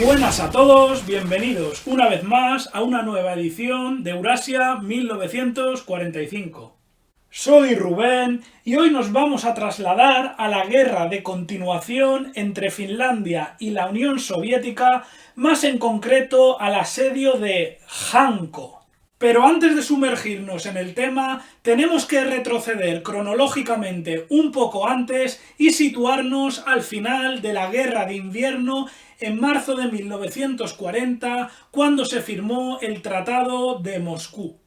Buenas a todos, bienvenidos una vez más a una nueva edición de Eurasia 1945. Soy Rubén y hoy nos vamos a trasladar a la guerra de continuación entre Finlandia y la Unión Soviética, más en concreto al asedio de Hanko. Pero antes de sumergirnos en el tema, tenemos que retroceder cronológicamente un poco antes y situarnos al final de la Guerra de Invierno en marzo de 1940, cuando se firmó el Tratado de Moscú.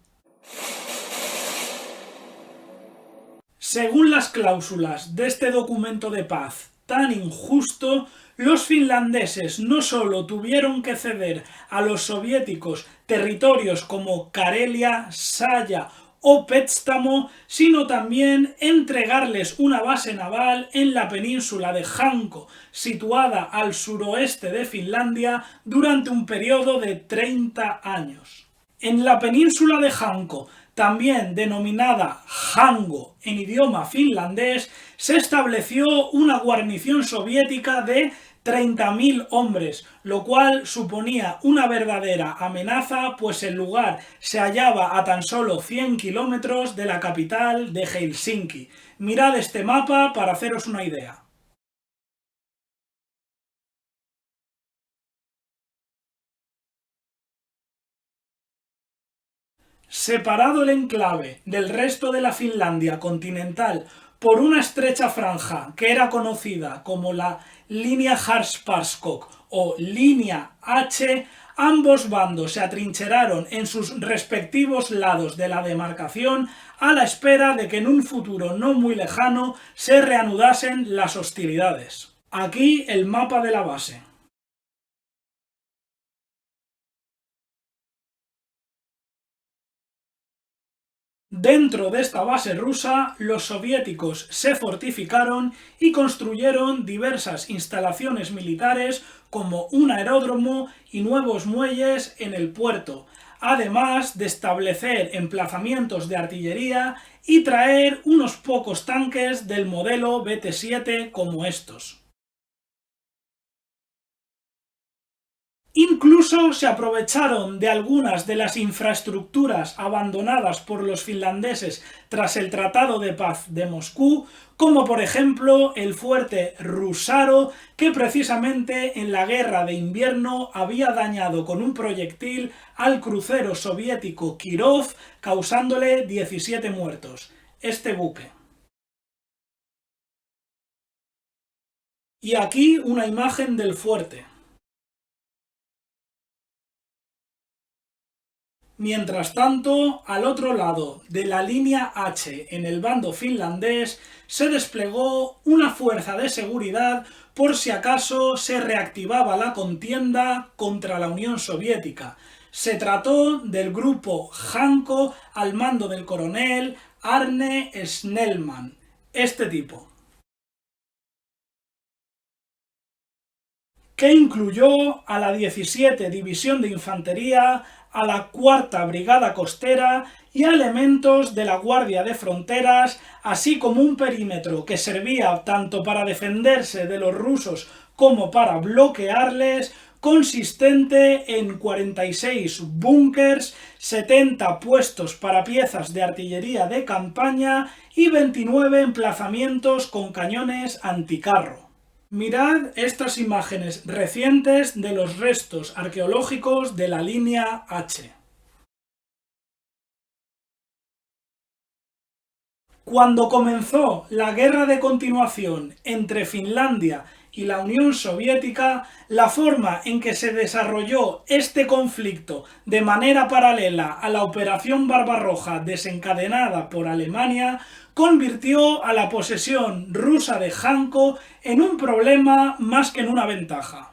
Según las cláusulas de este documento de paz tan injusto, los finlandeses no solo tuvieron que ceder a los soviéticos territorios como Karelia, Saya o Petsamo, sino también entregarles una base naval en la península de Hanko, situada al suroeste de Finlandia, durante un periodo de 30 años. En la península de Hanko, también denominada Hango en idioma finlandés, se estableció una guarnición soviética de 30.000 hombres, lo cual suponía una verdadera amenaza, pues el lugar se hallaba a tan solo 100 kilómetros de la capital de Helsinki. Mirad este mapa para haceros una idea. Separado el enclave del resto de la Finlandia continental por una estrecha franja que era conocida como la línea Harspasskog o línea H, ambos bandos se atrincheraron en sus respectivos lados de la demarcación a la espera de que en un futuro no muy lejano se reanudasen las hostilidades. Aquí el mapa de la base. Dentro de esta base rusa, los soviéticos se fortificaron y construyeron diversas instalaciones militares como un aeródromo y nuevos muelles en el puerto, además de establecer emplazamientos de artillería y traer unos pocos tanques del modelo BT-7 como estos. Incluso se aprovecharon de algunas de las infraestructuras abandonadas por los finlandeses tras el Tratado de Paz de Moscú, como por ejemplo el fuerte Rusaro, que precisamente en la Guerra de Invierno había dañado con un proyectil al crucero soviético Kirov, causándole 17 muertos. Este buque. Y aquí una imagen del fuerte. Mientras tanto, al otro lado de la línea H en el bando finlandés se desplegó una fuerza de seguridad por si acaso se reactivaba la contienda contra la Unión Soviética. Se trató del grupo Hanko al mando del coronel Arne Snellman. Este tipo, que incluyó a la 17 División de Infantería, a la 4ª Brigada Costera y a elementos de la Guardia de Fronteras, así como un perímetro que servía tanto para defenderse de los rusos como para bloquearles, consistente en 46 búnkers, 70 puestos para piezas de artillería de campaña y 29 emplazamientos con cañones anticarro. Mirad estas imágenes recientes de los restos arqueológicos de la línea H. Cuando comenzó la guerra de continuación entre Finlandia y la Unión Soviética, la forma en que se desarrolló este conflicto de manera paralela a la Operación Barbarroja desencadenada por Alemania convirtió a la posesión rusa de Hanko en un problema más que en una ventaja.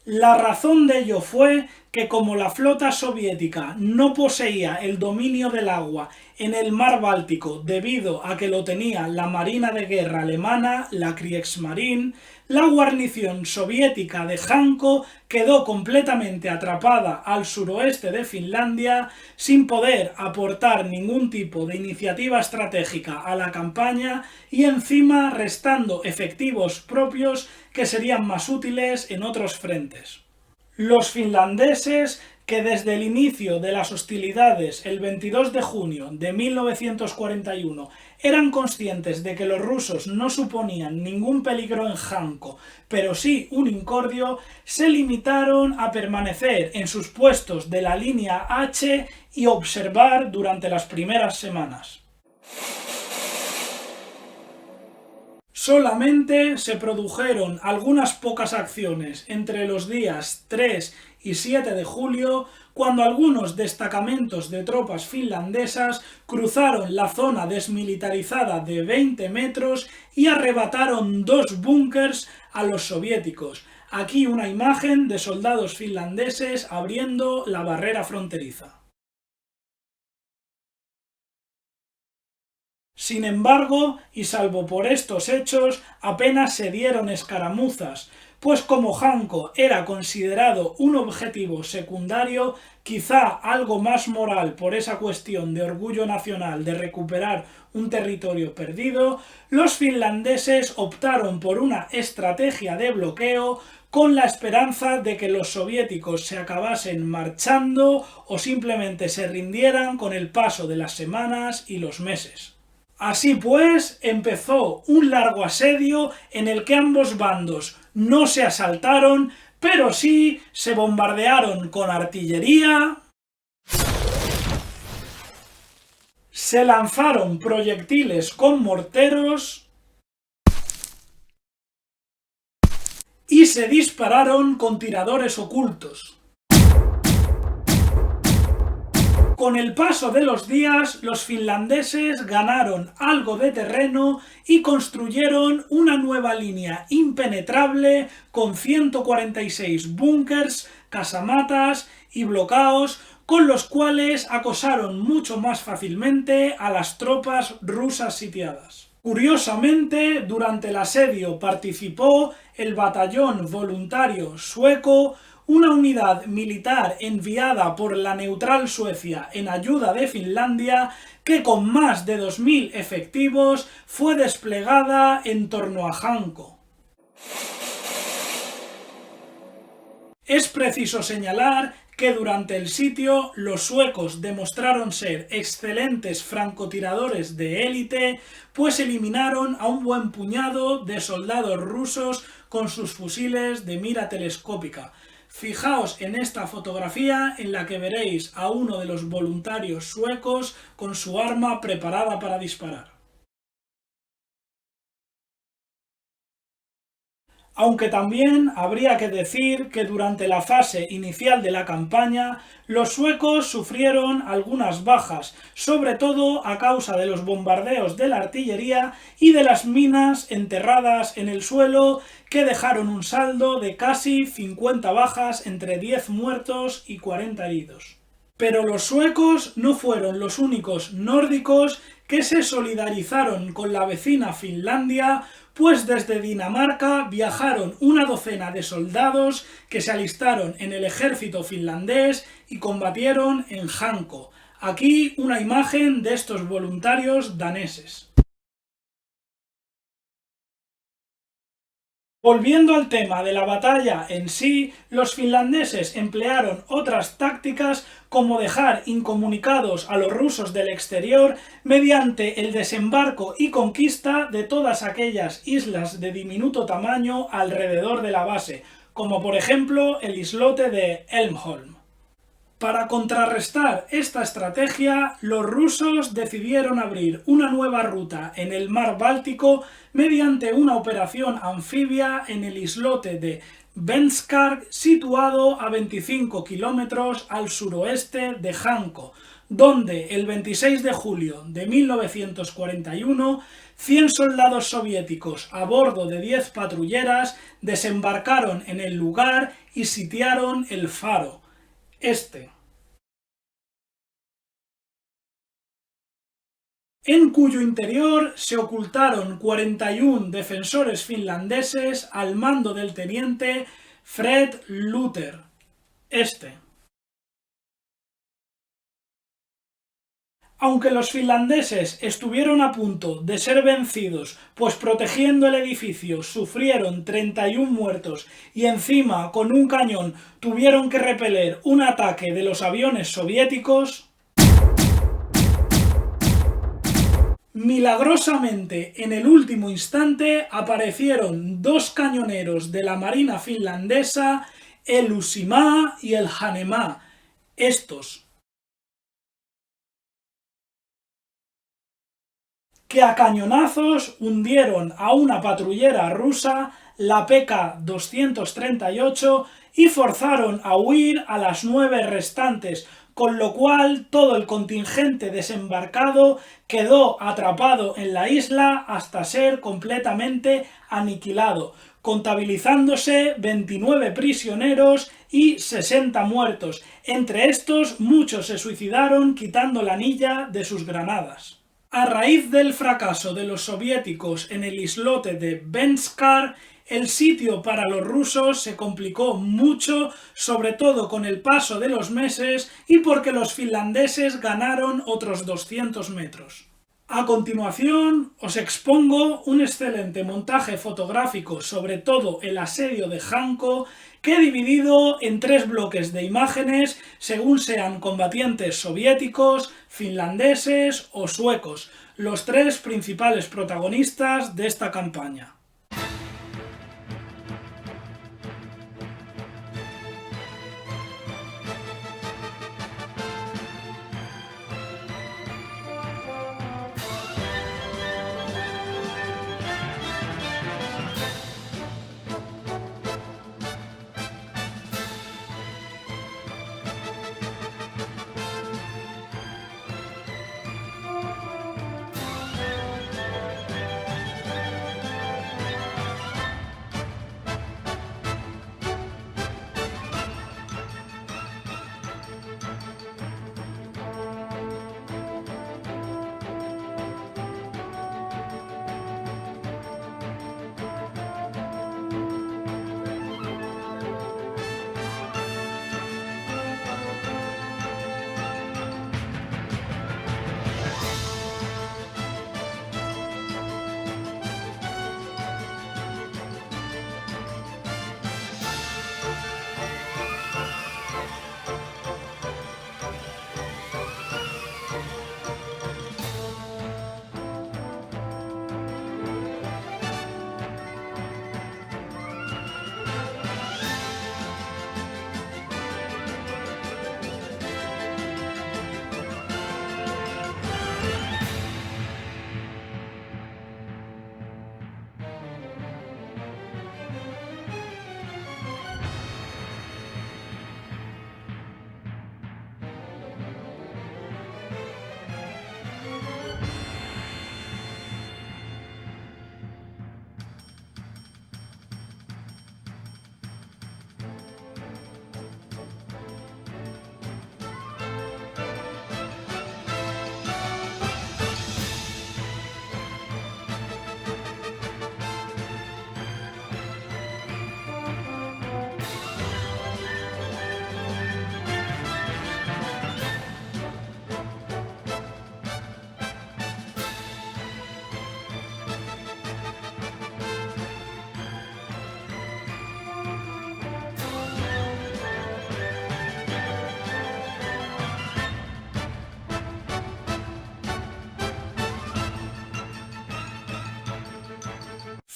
La razón de ello fue que como la flota soviética no poseía el dominio del agua en el mar Báltico debido a que lo tenía la Marina de Guerra alemana, la Kriegsmarine, la guarnición soviética de Hanko quedó completamente atrapada al suroeste de Finlandia sin poder aportar ningún tipo de iniciativa estratégica a la campaña y encima restando efectivos propios que serían más útiles en otros frentes. Los finlandeses, que desde el inicio de las hostilidades el 22 de junio de 1941 eran conscientes de que los rusos no suponían ningún peligro en Hanko, pero sí un incordio, se limitaron a permanecer en sus puestos de la línea H y observar durante las primeras semanas. Solamente se produjeron algunas pocas acciones entre los días 3 y 7 de julio, cuando algunos destacamentos de tropas finlandesas cruzaron la zona desmilitarizada de 20 metros y arrebataron 2 búnkers a los soviéticos. Aquí una imagen de soldados finlandeses abriendo la barrera fronteriza. Sin embargo, y salvo por estos hechos, apenas se dieron escaramuzas, pues como Hanko era considerado un objetivo secundario, quizá algo más moral por esa cuestión de orgullo nacional de recuperar un territorio perdido, los finlandeses optaron por una estrategia de bloqueo con la esperanza de que los soviéticos se acabasen marchando o simplemente se rindieran con el paso de las semanas y los meses. Así pues, empezó un largo asedio en el que ambos bandos no se asaltaron, pero sí se bombardearon con artillería, se lanzaron proyectiles con morteros y se dispararon con tiradores ocultos. Con el paso de los días, los finlandeses ganaron algo de terreno y construyeron una nueva línea impenetrable con 146 búnkers, casamatas y bloqueos, con los cuales acosaron mucho más fácilmente a las tropas rusas sitiadas. Curiosamente, durante el asedio participó el batallón voluntario sueco, una unidad militar enviada por la neutral Suecia en ayuda de Finlandia, que con más de 2000 efectivos fue desplegada en torno a Hanko. Es preciso señalar que durante el sitio los suecos demostraron ser excelentes francotiradores de élite, pues eliminaron a un buen puñado de soldados rusos con sus fusiles de mira telescópica. Fijaos en esta fotografía en la que veréis a uno de los voluntarios suecos con su arma preparada para disparar. Aunque también habría que decir que durante la fase inicial de la campaña, los suecos sufrieron algunas bajas, sobre todo a causa de los bombardeos de la artillería y de las minas enterradas en el suelo, que dejaron un saldo de casi 50 bajas entre 10 muertos y 40 heridos. Pero los suecos no fueron los únicos nórdicos que se solidarizaron con la vecina Finlandia, pues desde Dinamarca viajaron una docena de soldados que se alistaron en el ejército finlandés y combatieron en Hanko. Aquí una imagen de estos voluntarios daneses. Volviendo al tema de la batalla en sí, los finlandeses emplearon otras tácticas como dejar incomunicados a los rusos del exterior mediante el desembarco y conquista de todas aquellas islas de diminuto tamaño alrededor de la base, como por ejemplo el islote de Elmholm. Para contrarrestar esta estrategia, los rusos decidieron abrir una nueva ruta en el mar Báltico mediante una operación anfibia en el islote de Venskar, situado a 25 kilómetros al suroeste de Hanko, donde el 26 de julio de 1941 100 soldados soviéticos a bordo de 10 patrulleras desembarcaron en el lugar y sitiaron el faro, en cuyo interior se ocultaron 41 defensores finlandeses al mando del teniente Fred Luther. Aunque los finlandeses estuvieron a punto de ser vencidos, pues protegiendo el edificio sufrieron 31 muertos y encima con un cañón tuvieron que repeler un ataque de los aviones soviéticos, milagrosamente en el último instante aparecieron dos cañoneros de la marina finlandesa, el Uusimaa y el Hanemaa. Estos, que a cañonazos hundieron a una patrullera rusa, la PK-238, y forzaron a huir a las 9 restantes, con lo cual todo el contingente desembarcado quedó atrapado en la isla hasta ser completamente aniquilado, contabilizándose 29 prisioneros y 60 muertos. Entre estos, muchos se suicidaron quitando la anilla de sus granadas. A raíz del fracaso de los soviéticos en el islote de Venskar, el sitio para los rusos se complicó mucho, sobre todo con el paso de los meses y porque los finlandeses ganaron otros 200 metros. A continuación os expongo un excelente montaje fotográfico sobre todo el asedio de Hanko, que he dividido en 3 bloques de imágenes según sean combatientes soviéticos, finlandeses o suecos, los 3 principales protagonistas de esta campaña.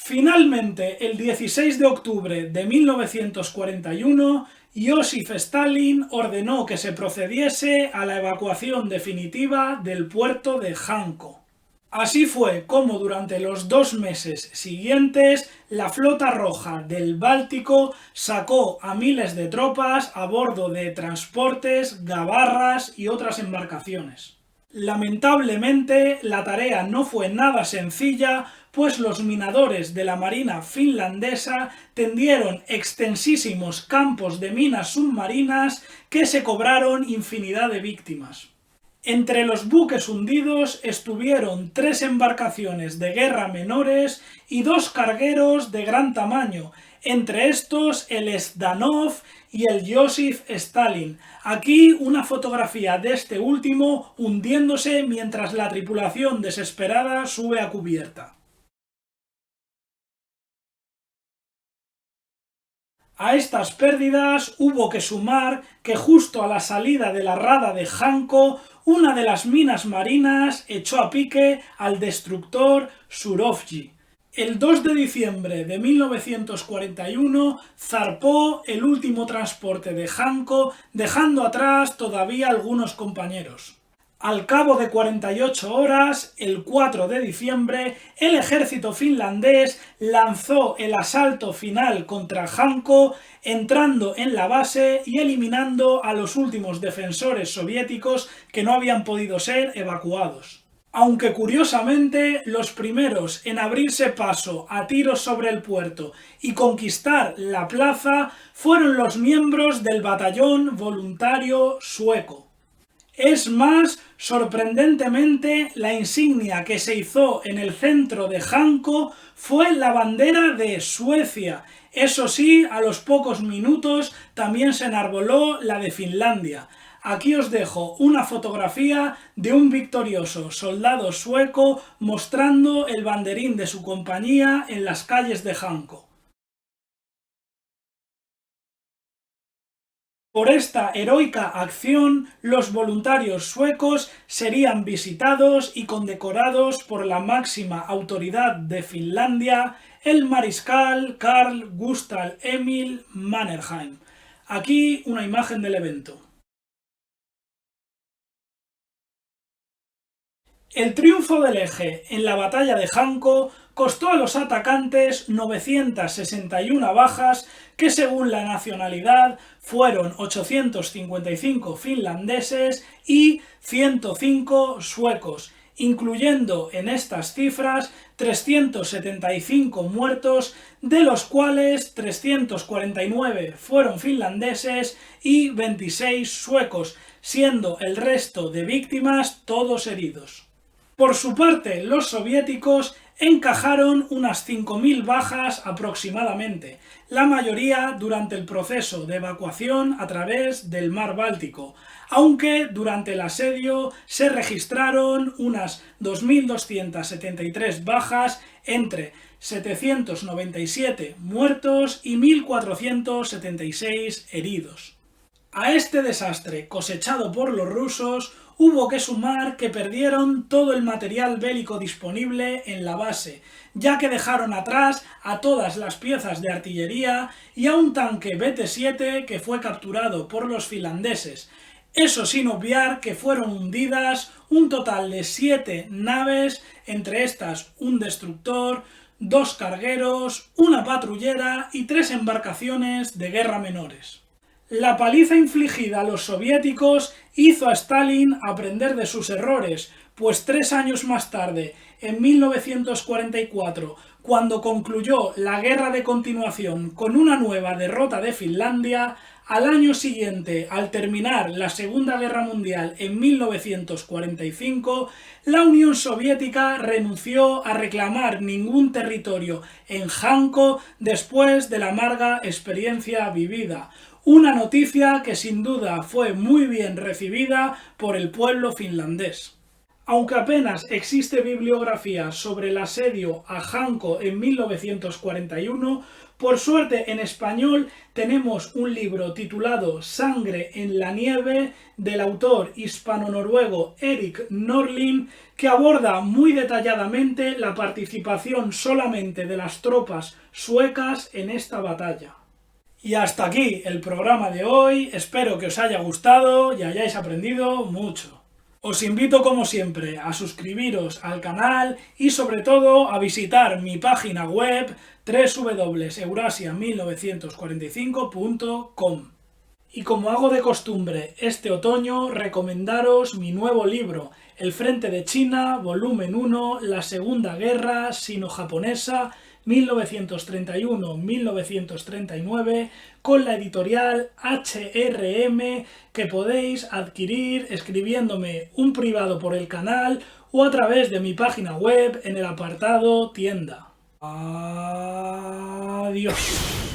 Finalmente, el 16 de octubre de 1941, Josif Stalin ordenó que se procediese a la evacuación definitiva del puerto de Hanko. Así fue como durante los 2 meses siguientes la Flota Roja del Báltico sacó a miles de tropas a bordo de transportes, gabarras y otras embarcaciones. Lamentablemente, la tarea no fue nada sencilla, pues los minadores de la marina finlandesa tendieron extensísimos campos de minas submarinas que se cobraron infinidad de víctimas. Entre los buques hundidos estuvieron 3 embarcaciones de guerra menores y 2 cargueros de gran tamaño, entre estos el Zhdanov y el Joseph Stalin. Aquí una fotografía de este último hundiéndose mientras la tripulación desesperada sube a cubierta. A estas pérdidas hubo que sumar que justo a la salida de la rada de Hanko, una de las minas marinas echó a pique al destructor Surovji. El 2 de diciembre de 1941 zarpó el último transporte de Hanko, dejando atrás todavía algunos compañeros. Al cabo de 48 horas, el 4 de diciembre, el ejército finlandés lanzó el asalto final contra Hanko, entrando en la base y eliminando a los últimos defensores soviéticos que no habían podido ser evacuados. Aunque curiosamente los primeros en abrirse paso a tiros sobre el puerto y conquistar la plaza fueron los miembros del batallón voluntario sueco. Es más, sorprendentemente, la insignia que se izó en el centro de Hanko fue la bandera de Suecia. Eso sí, a los pocos minutos también se enarboló la de Finlandia. Aquí os dejo una fotografía de un victorioso soldado sueco mostrando el banderín de su compañía en las calles de Hanko. Por esta heroica acción, los voluntarios suecos serían visitados y condecorados por la máxima autoridad de Finlandia, el mariscal Carl Gustaf Emil Mannerheim. Aquí una imagen del evento. El triunfo del Eje en la batalla de Hanko costó a los atacantes 961 bajas, que según la nacionalidad fueron 855 finlandeses y 105 suecos, incluyendo en estas cifras 375 muertos, de los cuales 349 fueron finlandeses y 26 suecos, siendo el resto de víctimas todos heridos. Por su parte, los soviéticos encajaron unas 5.000 bajas aproximadamente, la mayoría durante el proceso de evacuación a través del mar Báltico, aunque durante el asedio se registraron unas 2.273 bajas entre 797 muertos y 1.476 heridos. A este desastre cosechado por los rusos hubo que sumar que perdieron todo el material bélico disponible en la base, ya que dejaron atrás a todas las piezas de artillería y a un tanque BT-7 que fue capturado por los finlandeses. Eso sin obviar que fueron hundidas un total de 7 naves, entre estas un destructor, 2 cargueros, una patrullera y 3 embarcaciones de guerra menores. La paliza infligida a los soviéticos hizo a Stalin aprender de sus errores, pues 3 años más tarde, en 1944, cuando concluyó la guerra de continuación con una nueva derrota de Finlandia, al año siguiente, al terminar la Segunda Guerra Mundial en 1945, la Unión Soviética renunció a reclamar ningún territorio en Hanko después de la amarga experiencia vivida. Una noticia que sin duda fue muy bien recibida por el pueblo finlandés. Aunque apenas existe bibliografía sobre el asedio a Hanko en 1941, por suerte en español tenemos un libro titulado Sangre en la nieve del autor hispano-noruego Erik Norlin, que aborda muy detalladamente la participación solamente de las tropas suecas en esta batalla. Y hasta aquí el programa de hoy, espero que os haya gustado y hayáis aprendido mucho. Os invito como siempre a suscribiros al canal y sobre todo a visitar mi página web www.eurasia1945.com. Y como hago de costumbre este otoño, recomendaros mi nuevo libro, El Frente de China, volumen 1, la Segunda Guerra Sino-Japonesa 1931-1939, con la editorial HRM, que podéis adquirir escribiéndome un privado por el canal o a través de mi página web en el apartado tienda. Adiós.